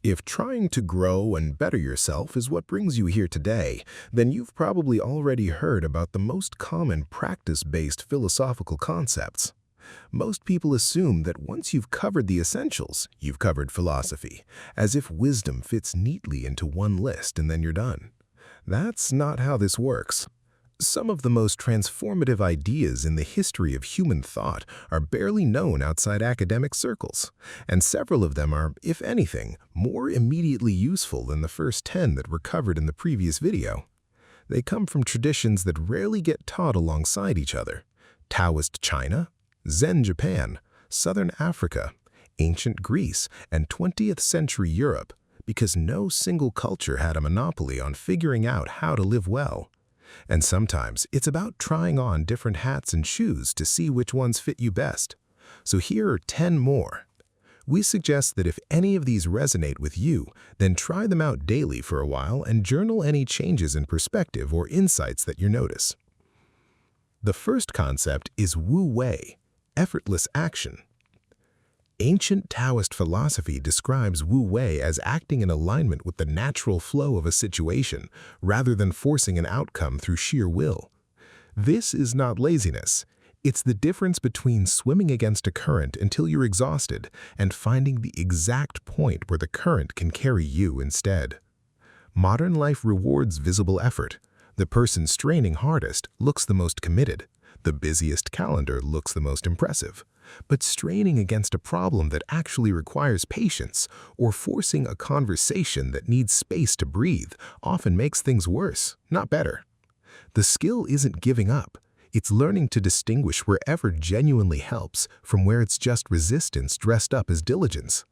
If trying to grow and better yourself is what brings you here today, then you've probably already heard about the most common practice-based philosophical concepts. Most people assume that once you've covered the essentials, you've covered philosophy, as if wisdom fits neatly into one list and then you're done. That's not how this works. Some of the most transformative ideas in the history of human thought are barely known outside academic circles, and several of them are, if anything, more immediately useful than the first 10 that were covered in the previous video. They come from traditions that rarely get taught alongside each other: Taoist China, Zen Japan, Southern Africa, ancient Greece, and 20th century Europe, because no single culture had a monopoly on figuring out how to live well. And sometimes it's about trying on different hats and shoes to see which ones fit you best. So here are 10 more. We suggest that if any of these resonate with you, then try them out daily for a while and journal any changes in perspective or insights that you notice. The first concept is Wu Wei, effortless action. Ancient Taoist philosophy describes Wu Wei as acting in alignment with the natural flow of a situation, rather than forcing an outcome through sheer will. This is not laziness. It's the difference between swimming against a current until you're exhausted and finding the exact point where the current can carry you instead. Modern life rewards visible effort. The person straining hardest looks the most committed. The busiest calendar looks the most impressive. But straining against a problem that actually requires patience or forcing a conversation that needs space to breathe often makes things worse, not better. The skill isn't giving up. It's learning to distinguish wherever genuinely helps from where it's just resistance dressed up as diligence.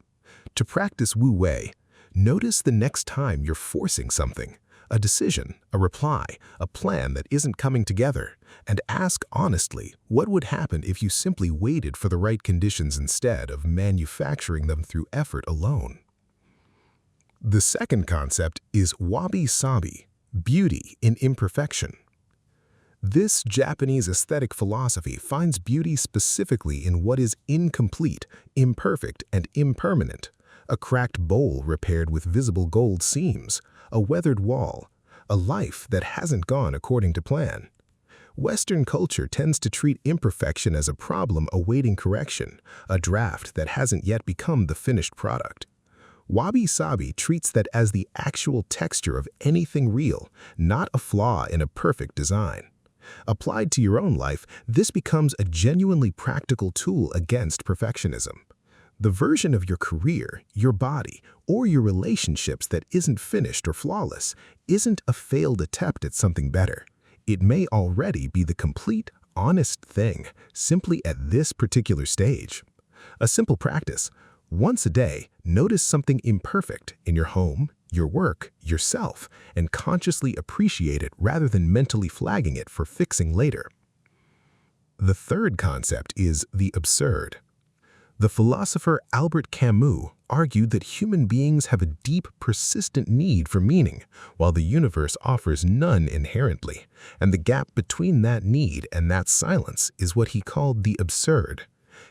To practice Wu Wei, notice the next time you're forcing something, a decision, a reply, a plan that isn't coming together, and ask honestly what would happen if you simply waited for the right conditions instead of manufacturing them through effort alone. The second concept is Wabi-Sabi, beauty in imperfection. This Japanese aesthetic philosophy finds beauty specifically in what is incomplete, imperfect, and impermanent: a cracked bowl repaired with visible gold seams, a weathered wall, a life that hasn't gone according to plan. Western culture tends to treat imperfection as a problem awaiting correction, a draft that hasn't yet become the finished product. Wabi-Sabi treats that as the actual texture of anything real, not a flaw in a perfect design. Applied to your own life, this becomes a genuinely practical tool against perfectionism. The version of your career, your body, or your relationships that isn't finished or flawless isn't a failed attempt at something better. It may already be the complete, honest thing, simply at this particular stage. A simple practice: once a day, notice something imperfect in your home, your work, yourself, and consciously appreciate it rather than mentally flagging it for fixing later. The third concept is the absurd. The philosopher Albert Camus argued that human beings have a deep, persistent need for meaning, while the universe offers none inherently, and the gap between that need and that silence is what he called the absurd.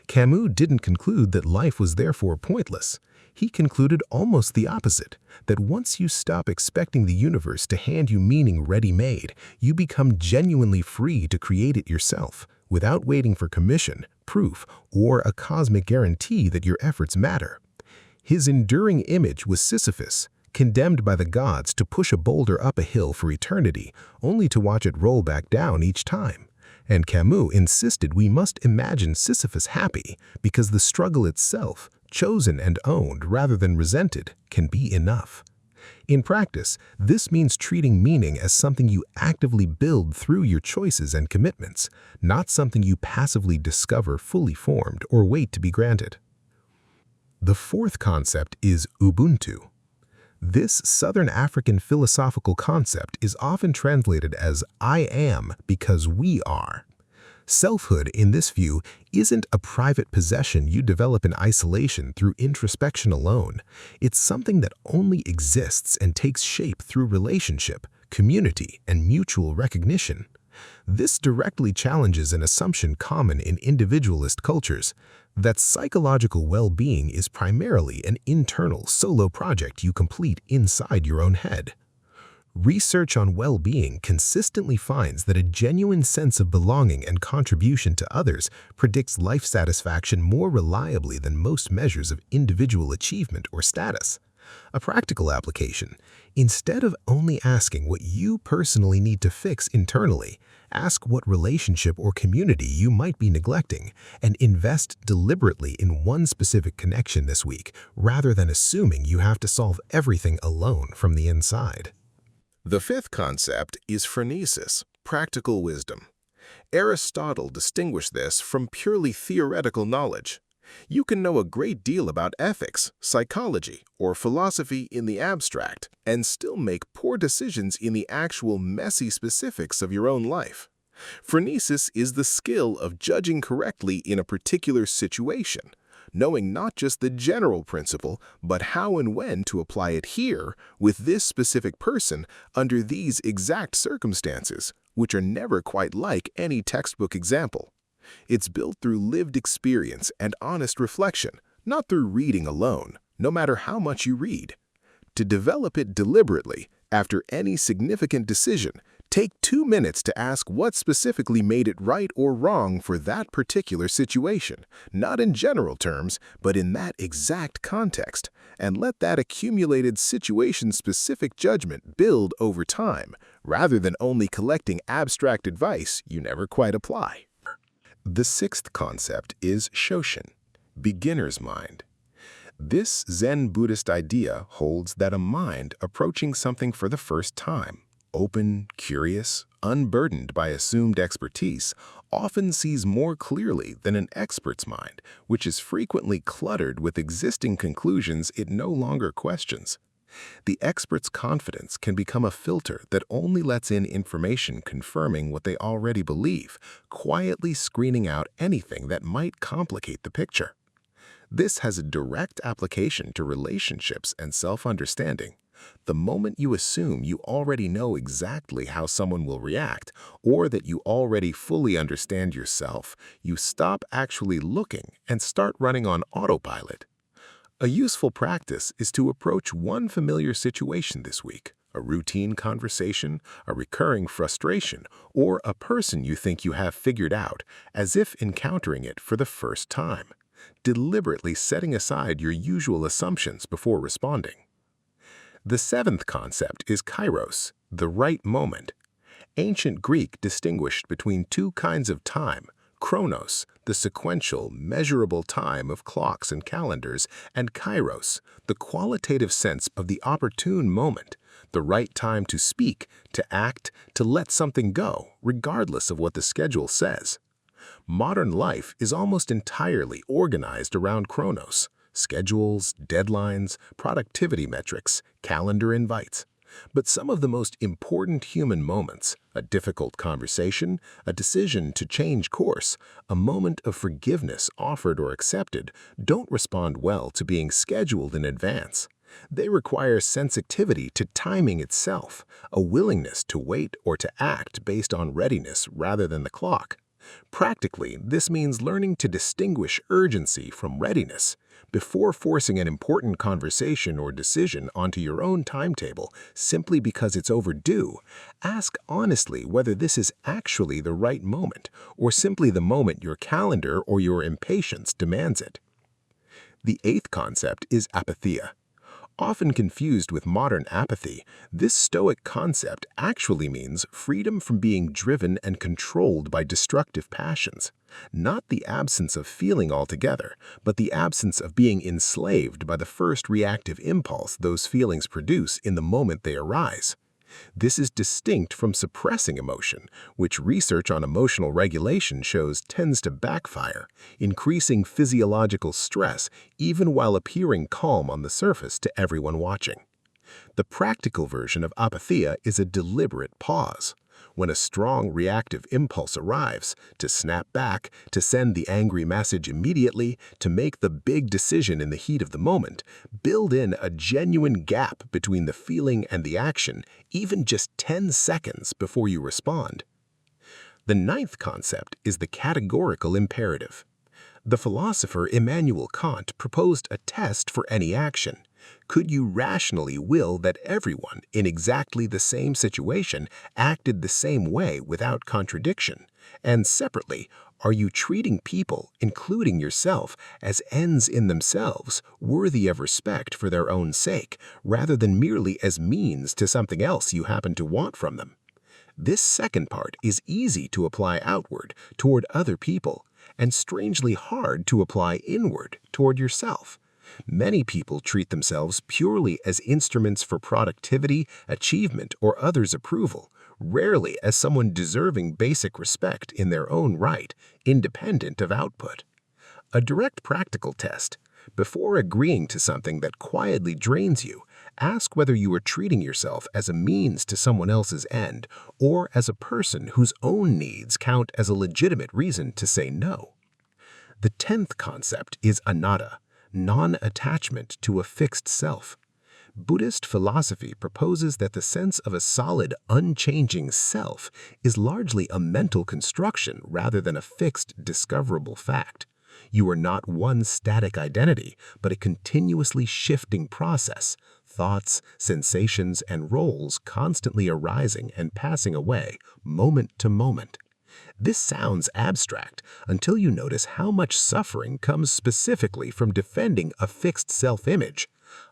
Camus didn't conclude that life was therefore pointless. He concluded almost the opposite, that once you stop expecting the universe to hand you meaning ready-made, you become genuinely free to create it yourself, without waiting for commission, proof, or a cosmic guarantee that your efforts matter. His enduring image was Sisyphus, condemned by the gods to push a boulder up a hill for eternity, only to watch it roll back down each time. And Camus insisted we must imagine Sisyphus happy because the struggle itself, chosen and owned rather than resented, can be enough. In practice, this means treating meaning as something you actively build through your choices and commitments, not something you passively discover fully formed or wait to be granted. The fourth concept is Ubuntu. This Southern African philosophical concept is often translated as "I am because we are." Selfhood, in this view, isn't a private possession you develop in isolation through introspection alone. It's something that only exists and takes shape through relationship, community, and mutual recognition. This directly challenges an assumption common in individualist cultures that psychological well-being is primarily an internal solo project you complete inside your own head. Research on well-being consistently finds that a genuine sense of belonging and contribution to others predicts life satisfaction more reliably than most measures of individual achievement or status. A practical application: instead of only asking what you personally need to fix internally, ask what relationship or community you might be neglecting and invest deliberately in one specific connection this week rather than assuming you have to solve everything alone from the inside. The fifth concept is phronesis, practical wisdom. Aristotle distinguished this from purely theoretical knowledge. You can know a great deal about ethics, psychology, or philosophy in the abstract and still make poor decisions in the actual messy specifics of your own life. Phronesis is the skill of judging correctly in a particular situation, knowing not just the general principle, but how and when to apply it here with this specific person under these exact circumstances, which are never quite like any textbook example. It's built through lived experience and honest reflection, not through reading alone, no matter how much you read. To develop it deliberately, after any significant decision, take 2 minutes to ask what specifically made it right or wrong for that particular situation, not in general terms, but in that exact context, and let that accumulated situation-specific judgment build over time, rather than only collecting abstract advice you never quite apply. The sixth concept is Shoshin, beginner's mind. This Zen Buddhist idea holds that a mind approaching something for the first time, open, curious, unburdened by assumed expertise, often sees more clearly than an expert's mind, which is frequently cluttered with existing conclusions it no longer questions. The expert's confidence can become a filter that only lets in information confirming what they already believe, quietly screening out anything that might complicate the picture. This has a direct application to relationships and self-understanding. The moment you assume you already know exactly how someone will react, or that you already fully understand yourself, you stop actually looking and start running on autopilot. A useful practice is to approach one familiar situation this week, a routine conversation, a recurring frustration, or a person you think you have figured out, as if encountering it for the first time, deliberately setting aside your usual assumptions before responding. The seventh concept is Kairos, the right moment. Ancient Greek distinguished between two kinds of time: Chronos, the sequential, measurable time of clocks and calendars, and Kairos, the qualitative sense of the opportune moment, the right time to speak, to act, to let something go, regardless of what the schedule says. Modern life is almost entirely organized around Chronos: schedules, deadlines, productivity metrics, calendar invites. But some of the most important human moments, a difficult conversation, a decision to change course, a moment of forgiveness offered or accepted, don't respond well to being scheduled in advance. They require sensitivity to timing itself, a willingness to wait or to act based on readiness rather than the clock. Practically, this means learning to distinguish urgency from readiness. Before forcing an important conversation or decision onto your own timetable simply because it's overdue, ask honestly whether this is actually the right moment or simply the moment your calendar or your impatience demands it. The eighth concept is apatheia. Often confused with modern apathy, this Stoic concept actually means freedom from being driven and controlled by destructive passions. Not the absence of feeling altogether, but the absence of being enslaved by the first reactive impulse those feelings produce in the moment they arise. This is distinct from suppressing emotion, which research on emotional regulation shows tends to backfire, increasing physiological stress even while appearing calm on the surface to everyone watching. The practical version of apatheia is a deliberate pause. When a strong reactive impulse arrives, to snap back, to send the angry message immediately, to make the big decision in the heat of the moment, build in a genuine gap between the feeling and the action, even just 10 seconds before you respond. The ninth concept is the categorical imperative. The philosopher Immanuel Kant proposed a test for any action. Could you rationally will that everyone in exactly the same situation acted the same way without contradiction? And separately, are you treating people, including yourself, as ends in themselves, worthy of respect for their own sake, rather than merely as means to something else you happen to want from them? This second part is easy to apply outward toward other people, and strangely hard to apply inward toward yourself. Many people treat themselves purely as instruments for productivity, achievement, or others' approval, rarely as someone deserving basic respect in their own right, independent of output. A direct practical test. Before agreeing to something that quietly drains you, ask whether you are treating yourself as a means to someone else's end, or as a person whose own needs count as a legitimate reason to say no. The 10th concept is anatta, non-attachment to a fixed self. Buddhist philosophy proposes that the sense of a solid, unchanging self is largely a mental construction rather than a fixed, discoverable fact. You are not one static identity, but a continuously shifting process, thoughts, sensations, and roles constantly arising and passing away, moment to moment. This sounds abstract until you notice how much suffering comes specifically from defending a fixed self-image.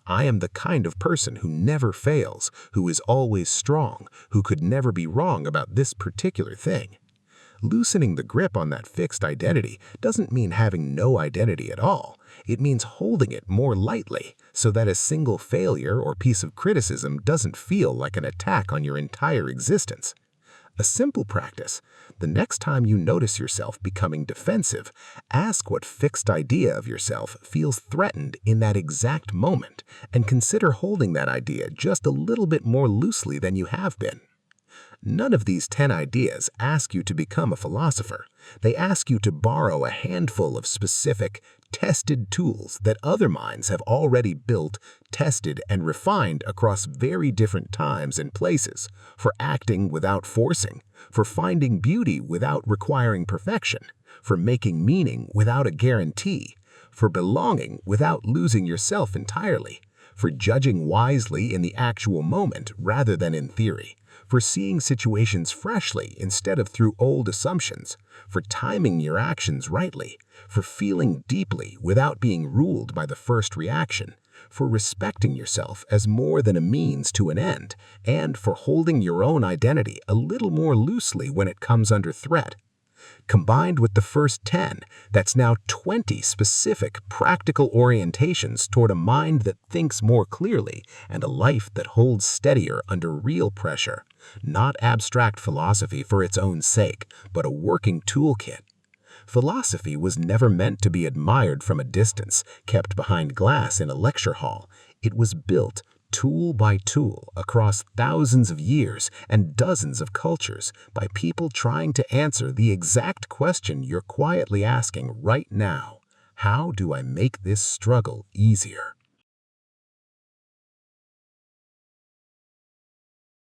I am the kind of person who never fails, who is always strong, who could never be wrong about this particular thing. Loosening the grip on that fixed identity doesn't mean having no identity at all. It means holding it more lightly so that a single failure or piece of criticism doesn't feel like an attack on your entire existence. A simple practice. The next time you notice yourself becoming defensive, ask what fixed idea of yourself feels threatened in that exact moment, and consider holding that idea just a little bit more loosely than you have been. None of these 10 ideas ask you to become a philosopher. They ask you to borrow a handful of specific, tested tools that other minds have already built, tested, and refined across very different times and places, for acting without forcing, for finding beauty without requiring perfection, for making meaning without a guarantee, for belonging without losing yourself entirely, for judging wisely in the actual moment rather than in theory, for seeing situations freshly instead of through old assumptions, for timing your actions rightly, for feeling deeply without being ruled by the first reaction, for respecting yourself as more than a means to an end, and for holding your own identity a little more loosely when it comes under threat. Combined with the first 10, that's now 20 specific, practical orientations toward a mind that thinks more clearly and a life that holds steadier under real pressure. Not abstract philosophy for its own sake, but a working toolkit. Philosophy was never meant to be admired from a distance, kept behind glass in a lecture hall. It was built tool by tool across thousands of years and dozens of cultures by people trying to answer the exact question you're quietly asking right now. How do I make this struggle easier?